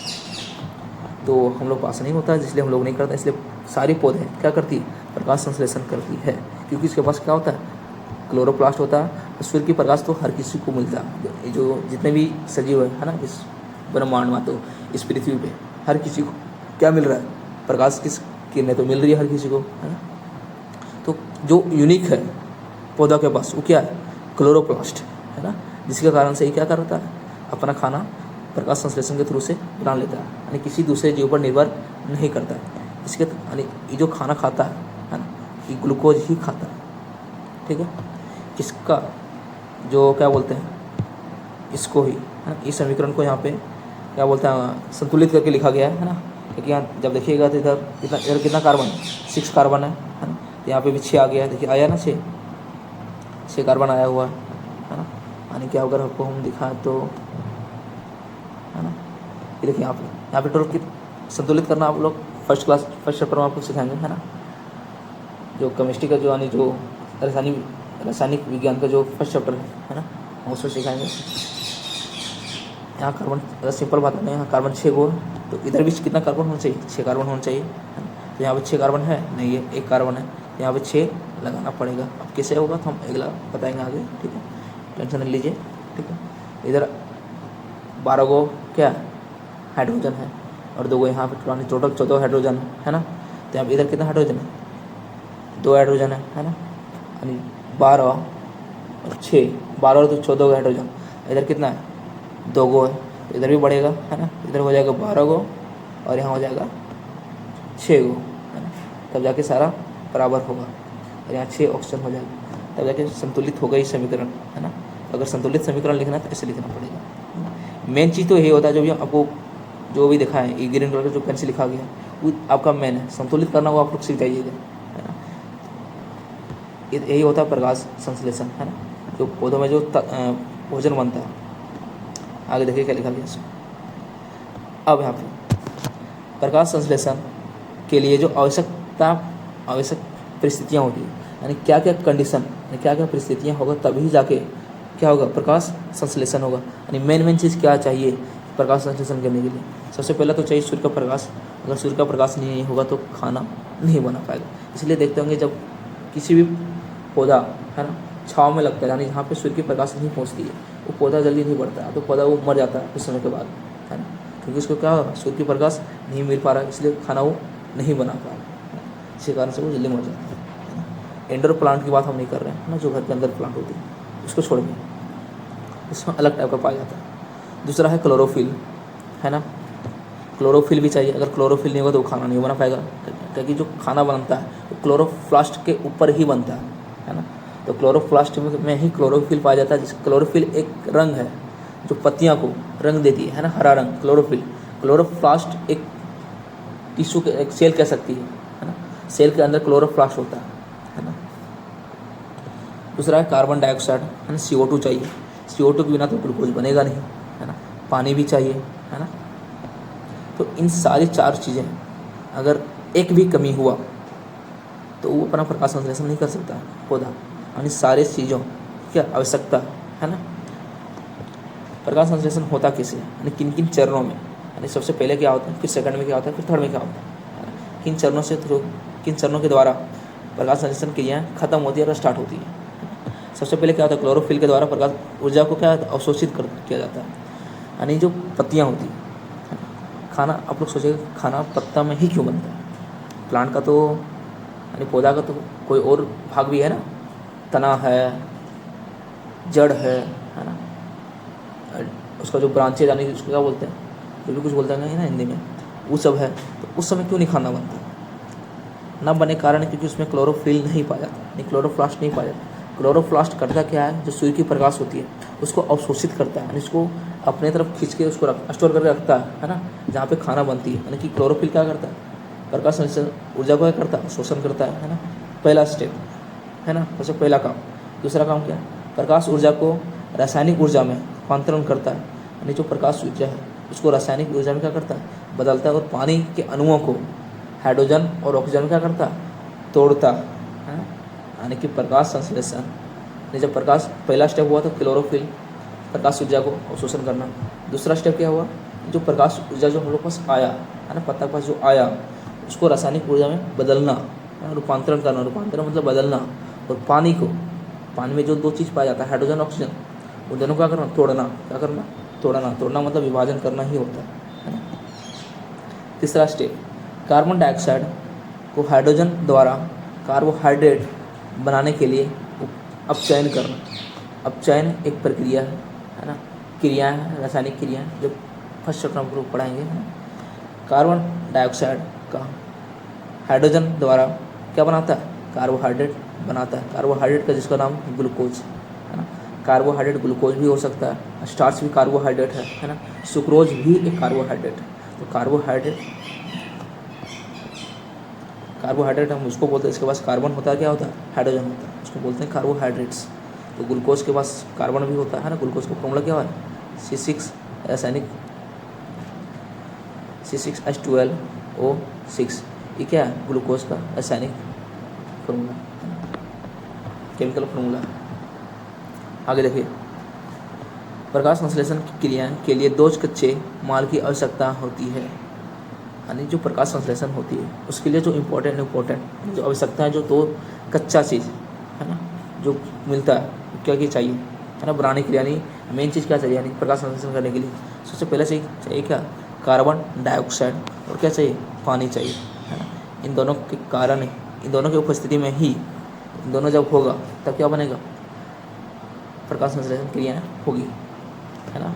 तो हम लोग पास नहीं होता है, इसलिए हम लोग नहीं करते। इसलिए सारी पौधे क्या करती है, प्रकाश संश्लेषण करती है, क्योंकि इसके पास क्या होता है, क्लोरोप्लास्ट होता है। सूर्य की प्रकाश तो हर किसी को मिलता है, जो जितने भी सजीव है ना इस ब्रह्मांड में, तो इस पृथ्वी पे हर किसी को क्या मिल रहा है, प्रकाश की किरणें तो मिल रही है हर किसी को, है ना। तो जो यूनिक है पौधा के पास वो क्या है, क्लोरोप्लास्ट, है ना, जिसके कारण से ये क्या करता है, अपना खाना प्रकाश संश्लेषण के थ्रू से बना लेता है, यानी किसी दूसरे जीव पर निर्भर नहीं करता है। इसके यानी ये जो खाना खाता है ना, ये ग्लूकोज ही खाता है, ठीक है। इसका जो क्या बोलते हैं, इसको ही है ना, इस समीकरण को यहाँ पे क्या बोलते हैं, संतुलित करके लिखा गया है ना। क्योंकि यहाँ जब देखिएगा तो इधर कितना कार्बन है, 6 कार्बन है ना। तो यहाँ पे भी 6 आ गया है, देखिए आया ना, 6 कार्बन आया हुआ है ना। यानी क्या अगर आपको हम दिखाएं तो है ना, ये देखिए यहाँ पे टोटल संतुलित करना आप लोग फर्स्ट चैप्टर में आपको सिखाएंगे, है ना। जो केमिस्ट्री का जो यानी जो रासायनिक विज्ञान का जो फर्स्ट चैप्टर है ना, हम उसमें सिखाएंगे। यहाँ कार्बन, अगर सिंपल बात है, यहाँ कार्बन 6 गो है, तो इधर भी कितना कार्बन होना चाहिए, 6 कार्बन होना चाहिए, है ना। तो यहाँ पे 6 कार्बन है नहीं, ये 1 कार्बन है, यहाँ पे 6 लगाना पड़ेगा। अब कैसे होगा तो हम अगला बताएंगे आगे, ठीक है, टेंशन नहीं लीजिए, ठीक है। इधर 12 गो क्या हाइड्रोजन है और 2 गो यहाँ पे टोटल 14 हाइड्रोजन है ना। तो यहाँ इधर कितना हाइड्रोजन है, 2 हाइड्रोजन है ना। यानी 12 और 6, 12 और 14 हाइड्रोजन, इधर कितना है, 2 गो है, तो इधर भी बढ़ेगा, है ना। इधर हो जाएगा 12 गो और यहाँ हो जाएगा 6 गो, है ना। तब जाके सारा बराबर होगा और यहाँ 6 ऑक्सीजन हो जाएगा, तब जाके संतुलित होगा ये समीकरण, है ना। अगर संतुलित समीकरण लिखना है तो ऐसे लिखना पड़ेगा। मेन चीज़ तो यही होता है, जो भी आपको जो भी दिखा है, ये ग्रीन कलर का जो पेन से लिखा गया है वो आपका मेन है। संतुलित करना वो आप लोग सीख जाइएगा, है ना। यही होता है प्रकाश संश्लेषण, है ना, जो पौधों में जो भोजन बनता है। आगे देखिए क्या लिखा गया इसमें। अब यहाँ पे प्रकाश संश्लेषण के लिए जो आवश्यक परिस्थितियाँ होती है, यानी क्या क्या कंडीशन, क्या क्या परिस्थितियाँ होगा तभी जाके क्या होगा, प्रकाश संश्लेषण होगा। यानी मेन चीज़ क्या चाहिए प्रकाश संश्लेषण करने के लिए। सबसे पहला तो चाहिए सूर्य का प्रकाश। अगर सूर्य का प्रकाश नहीं होगा तो खाना नहीं बना पाएगा। इसलिए देखते होंगे जब किसी भी पौधा है ना छाँव में लगता है, यानी जहाँ पे सूर्य की प्रकाश नहीं पहुँचती है, वो पौधा जल्दी नहीं बढ़ता है, तो पौधा वो मर जाता है कुछ समय के बाद, है ना। क्योंकि उसको क्या होगा, सूर्य की प्रकाश नहीं मिल पा रहा है, इसलिए खाना वो नहीं बना पा रहा है, इसी कारण से वो जल्दी मर जाता है। इंडोर प्लांट की बात हम नहीं कर रहे हैं ना, जो घर के अंदर प्लांट होती है उसको छोड़ के, उसमें अलग टाइप का पाया जाता है। दूसरा है क्लोरोफिल, है ना। क्लोरोफिल भी चाहिए। अगर क्लोरोफिल नहीं होगा तो वो खाना नहीं बना पाएगा, क्योंकि जो खाना बनता है वो क्लोरोप्लास्ट के ऊपर ही बनता है ना। तो क्लोरोप्लास्ट में ही क्लोरोफिल पाया जाता है। जिस क्लोरोफिल एक रंग है जो पत्तियां को रंग देती है ना, हरा रंग क्लोरोफिल। क्लोरोप्लास्ट एक टिश्यू के एक सेल कह सकती है ना, सेल के अंदर क्लोरोप्लास्ट होता है ना। दूसरा है कार्बन डाइऑक्साइड, है ना, CO2 चाहिए। CO2 के बिना तो ग्लूकोज बनेगा नहीं, है ना। पानी भी चाहिए, है ना। तो इन सारी 4 चीज़ें अगर एक भी कमी हुआ तो वो अपना प्रकाश संश्लेषण नहीं कर सकता पौधा। यानी सारे चीज़ों क्या आवश्यकता है ना। प्रकाश संश्लेषण होता कैसे, यानी किन किन चरणों में, यानी सबसे पहले क्या होता है, फिर सेकंड में क्या होता है, फिर थर्ड में क्या होता है, किन चरणों के द्वारा प्रकाश संश्लेषण क्रियाएँ खत्म होती है और स्टार्ट होती है। सबसे पहले क्या होता है, क्लोरोफिल के द्वारा प्रकाश ऊर्जा को क्या अवशोषित किया जाता है। यानी जो पत्तियाँ होती हैं, खाना आप लोग सोचेंगे खाना पत्ता में ही क्यों बनता है। प्लांट का तो यानी पौधा का तो कोई और भाग भी है ना, तना है, जड़ है ना, उसका जो ब्रांचेज यानी उसको क्या बोलते हैं, जो भी कुछ बोलते हैं ना हिंदी में, वो सब है। तो उस समय क्यों नहीं खाना बनता, ना बने कारण है क्योंकि उसमें क्लोरोफिल नहीं पाया जाता, नहीं क्लोरोप्लास्ट नहीं पाया जाता। क्लोरोप्लास्ट करता क्या है, जो सूर्य की प्रकाश होती है उसको अवशोषित करता है, यानी इसको अपने तरफ खींच के उसको स्टोर करके रखता है ना, जहाँ पे खाना बनती है। यानी कि क्लोरोफिल क्या करता है, प्रकाश संश्लेषण ऊर्जा को क्या करता है, शोषण करता है ना। पहला स्टेप है ना, सबसे पहला काम। दूसरा काम क्या, प्रकाश ऊर्जा को रासायनिक ऊर्जा में रूपांतरण करता है। यानी जो प्रकाश ऊर्जा है उसको रासायनिक ऊर्जा में क्या करता है, बदलता है, और पानी के अणुओं को हाइड्रोजन और ऑक्सीजन में क्या करता है, तोड़ता है। यानी कि प्रकाश संश्लेषण, जब प्रकाश पहला स्टेप हुआ तो क्लोरोफिल प्रकाश ऊर्जा को अवशोषण करना। दूसरा स्टेप क्या हुआ, जो प्रकाश ऊर्जा जो हम लोग पास आया है ना, पत्ता के पास जो आया उसको रासायनिक ऊर्जा में बदलना, रूपांतरण करना। रूपांतरण मतलब बदलना। और पानी में जो 2 चीज़ पाया जाता है, हाइड्रोजन ऑक्सीजन, उन दोनों को क्या करना, तोड़ना। क्या करना, तोड़ना मतलब विभाजन करना ही होता है ना। तीसरा स्टेप, कार्बन डाइऑक्साइड को हाइड्रोजन द्वारा कार्बोहाइड्रेट बनाने के लिए अपचयन करना। अपचयन एक प्रक्रिया है ना, क्रिया है, रासायनिक क्रिया है। जब फर्स्ट चैप्टर हम लोग पढ़ाएंगे, है ना। कार्बन डाइऑक्साइड का हाइड्रोजन द्वारा क्या बनाता है, कार्बोहाइड्रेट बनाता है। कार्बोहाइड्रेट का जिसका नाम ग्लूकोज, है ना। कार्बोहाइड्रेट ग्लूकोज भी हो सकता है, स्टार्च भी कार्बोहाइड्रेट है ना। सुक्रोज भी एक कार्बोहाइड्रेट है। तो कार्बोहाइड्रेट हम उसको बोलते हैं, इसके पास कार्बन होता है, क्या होता है, हाइड्रोजन होता है, उसको बोलते हैं कार्बोहाइड्रेट्स। तो ग्लूकोज के पास कार्बन भी होता है ना। ग्लूकोज का फॉर्मूला क्या है, C6 रासायनिक C6H12O6, ये क्या है, ग्लूकोज का रासायनिक फॉर्मूला, केमिकल फॉर्मूला। आगे देखिए, प्रकाश संश्लेषण की क्रिया के लिए 2 कच्चे माल की आवश्यकता होती है। यानी जो प्रकाश संश्लेषण होती है उसके लिए जो इम्पोर्टेंट जो आवश्यकता है, जो 2 कच्चा चीज़ है ना जो मिलता है, क्या क्या चाहिए, है ना। बनाने के लिए यानी मेन चीज़ क्या चाहिए, यानी प्रकाश संश्लेषण करने के लिए सबसे पहले चाहिए क्या, कार्बन डाइऑक्साइड, और क्या चाहिए, पानी चाहिए, है ना। इन दोनों के कारण, इन दोनों की उपस्थिति में ही, इन दोनों जब होगा तब क्या बनेगा, प्रकाश संश्लेषण क्रिया होगी, है ना।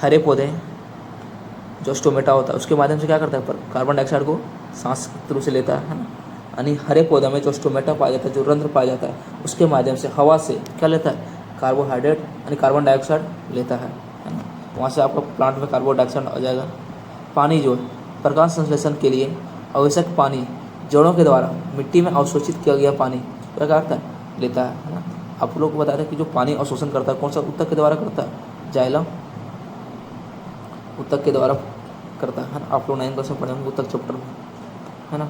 हरे पौधे जो स्टोमेटा होता है उसके माध्यम से क्या करता है, कार्बन डाइऑक्साइड को सांस के थ्रू से लेता है ना। यानी हरे पौधे में जो स्टोमेटा पाया जाता है, जो रंध्र पाया जाता है, उसके माध्यम से हवा से क्या लेता है, कार्बोहाइड्रेट यानी कार्बन डाइऑक्साइड लेता है ना। वहाँ से आपका प्लांट में कार्बन डाइऑक्साइड आ जाएगा। पानी जो है प्रकाश संश्लेषण के लिए आवश्यक पानी जड़ों के द्वारा मिट्टी में अवशोषित किया गया पानी क्या करता है, लेता है ना। आप लोग को बताया था कि जो पानी अवशोषण करता है कौन सा, ऊतक के द्वारा करता है, जाइलम ऊतक के द्वारा करता है ना। आप लोग 9th क्लास में पढ़े होंगे ऊतक चैप्टर में, है ना।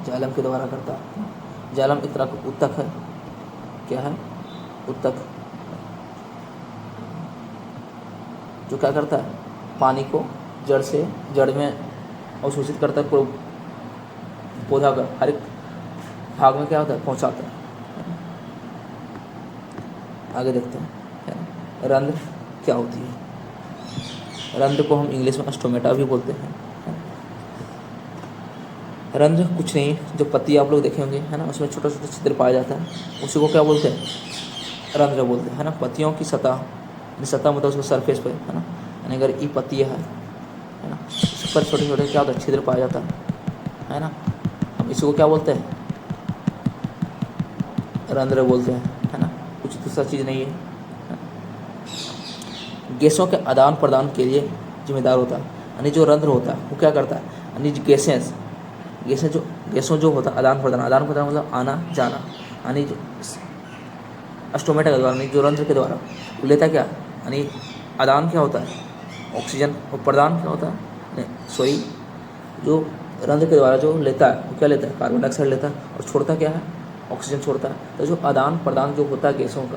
जाइलम के द्वारा करता है। जाइलम एक तरह का ऊतक है, क्या है, ऊतक, जो क्या करता है, पानी को जड़ में अवशोषित करता है, पौधा का हर एक भाग में क्या होता है, पहुंचाता है। आगे देखते हैं, है ना। रंध्र क्या होती है, रंध्र को हम इंग्लिश में स्टोमेटा भी बोलते हैं। रंध्र कुछ नहीं, जो पत्ती आप लोग देखे होंगे, है ना, उसमें छोटा छोटा छिद्र पाया जाता है, उसी को क्या बोलते हैं, रंध्र बोलते हैं, है ना। पत्तियों की सतह मतलब उसको सरफेस पे, है ना। यानी अगर ई पत्ती है ना, उस पर छोटे छोटे क्या होता है, छिद्र पाया जाता है ना। हम इसी को क्या बोलते हैं, रंध्र बोलते हैं, है ना। कुछ दूसरा चीज़ नहीं है। गैसों के आदान प्रदान के लिए जिम्मेदार होता है, यानी जो रंध्र होता है वो क्या करता है, यानी गैसों जो होता है आदान प्रदान मतलब आना जाना, यानी स्टोमेटा के द्वारा, जो रंध्र के द्वारा वो लेता क्या, यानी आदान क्या होता है, ऑक्सीजन, और प्रदान क्या होता है, जो रंध्र के द्वारा जो लेता है वो क्या लेता है, कार्बन डाइऑक्साइड लेता है, और छोड़ता क्या है, ऑक्सीजन छोड़ता है। तो जो आदान प्रदान जो होता है गैसों का,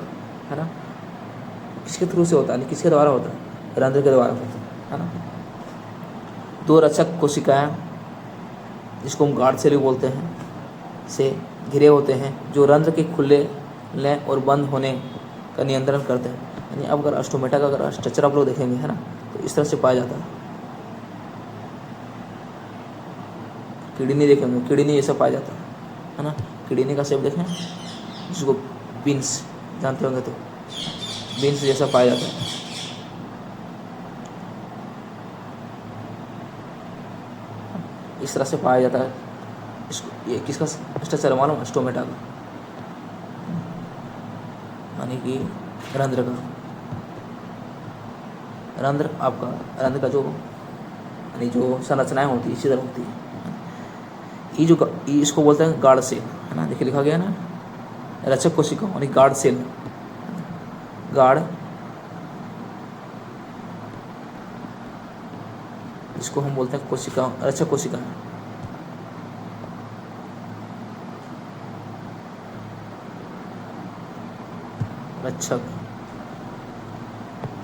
है ना, किसके थ्रू से होता है, किसके द्वारा होता है, रंध्र के द्वारा होता है ना। 2 रक्षक कोशिकाएं, जिसको हम गार्ड सेल भी बोलते हैं, से घिरे होते हैं, जो रंध्र के खुलने और बंद होने का नियंत्रण करते हैं। यानी अब अगर स्टोमेटा का अगर स्ट्रक्चर आप लोग देखेंगे, है ना, तो इस तरह से पाया जाता है। किडनी देखेंगे, किडनी जैसा पाया जाता है ना। किडनी का शेप देखें, जिसको बीन्स जानते होंगे, तो बीन्स जैसा पाया जाता है। इस तरह से पाया जाता है। इसको ये किसका स्ट्रक्चर मालूम, स्टोमेटा का, यानी कि रंध्र का। रंध्र का जो यानी जो संरचनाएं होती है इसी तरह होती है। ये इसको बोलते हैं गार्ड सेल, है ना। देखिए लिखा गया ना, रक्षक कोशिका यानी गार्ड सेल, गार्ड, इसको हम बोलते हैं कोशिका, रक्षक कोशिका। रक्षक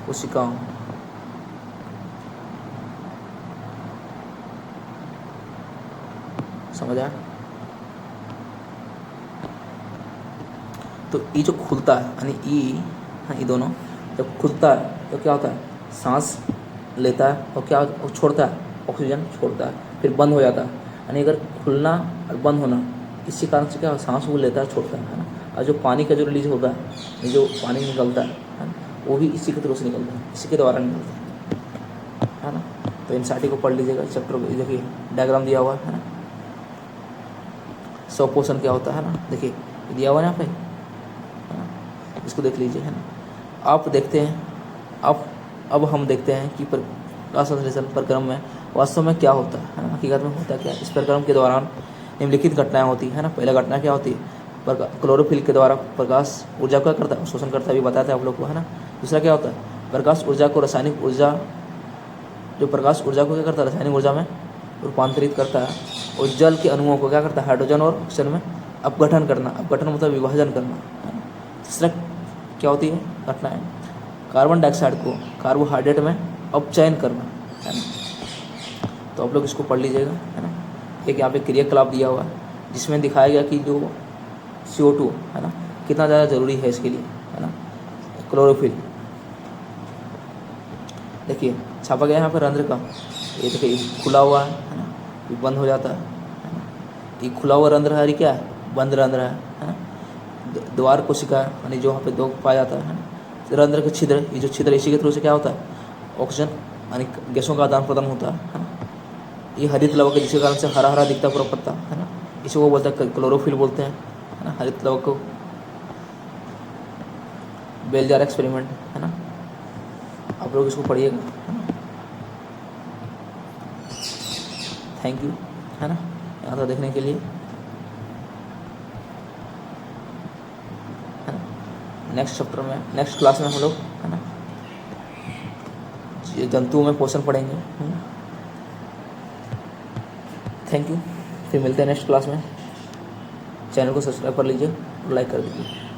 कोशिकाओं, समझ आया। तो ये जो खुलता है, यानी ये दोनों जब खुलता है तो क्या होता है, सांस लेता है और क्या और छोड़ता है, ऑक्सीजन छोड़ता है, फिर बंद हो जाता है। यानी अगर खुलना और बंद होना, इसी कारण से क्या सांस वो लेता है, छोड़ता है ना। और जो पानी का जो रिलीज होता है, जो पानी निकलता है ना, वो भी इसी के थ्रू से निकलता है, इसी के द्वारा निकलता है ना। तो एनसीईआरटी को पढ़ लीजिएगा, चैप्टर देखिए डायग्राम दिया हुआ है ना। सब पोषण क्या होता है ना, देखिए दिया हुआ है यहाँ पे है ना, इसको देख लीजिए है ना। आप देखते हैं अब हम देखते हैं कि प्रकाश संश्लेषण प्रक्रम में वास्तव में क्या होता है ना, हकीकत में होता क्या है। इस प्रक्रम के दौरान निम्नलिखित घटनाएं होती है ना। पहला घटना क्या होती है, क्लोरोफिल के द्वारा प्रकाश ऊर्जा क्या करता है, शोषण करता है, अभी बताया था आप लोग को है ना। दूसरा क्या होता है, प्रकाश ऊर्जा को रासायनिक ऊर्जा, जो प्रकाश ऊर्जा को क्या करता है, रासायनिक ऊर्जा में रूपांतरित करता है। और जल के अणुओं को क्या करता है, हाइड्रोजन और ऑक्सीजन में अपघटन करना, अपघटन मतलब विभाजन करना है ना। तीसरा क्या होती है घटना है, कार्बन डाइऑक्साइड को कार्बोहाइड्रेट में अपचयन करना है ना। तो आप लोग इसको पढ़ लीजिएगा है ना। एक यहाँ पे क्रियाकलाप दिया हुआ है जिसमें दिखाया गया कि जो CO2 है ना कितना ज़्यादा ज़रूरी है इसके लिए है ना। क्लोरोफिल देखिए छापा गया यहाँ पर रंध्र का, ये देखिए खुला हुआ है ना, ये बंद हो जाता है ना। ये खुला हुआ रंध्र है, क्या है, बंद रंध्र है ना। द्वार कोशिका यानी जो वहाँ पे दो पाया जाता है ना। रंध्र के छिद्र, ये जो छिद्र इसी के थ्रू से क्या होता है, ऑक्सीजन यानी गैसों का आदान प्रदान होता है ना। ये हरित लवक है जिसके कारण से हरा हरा दिखता है पूरा पत्ता है ना, इसी को बोलते हैं क्लोरोफिल बोलते हैं है ना। हरित लवक को बेल जार एक्सपेरिमेंट है ना, आप लोग इसको पढ़िएगा है ना। थैंक यू है ना यहाँ तक देखने के लिए है ना। नेक्स्ट चैप्टर में, नेक्स्ट क्लास में हम लोग है ना जंतुओं में पोषण पढ़ेंगे है ना। थैंक यू, फिर मिलते हैं नेक्स्ट क्लास में। चैनल को सब्सक्राइब कर लीजिए और लाइक कर दीजिए।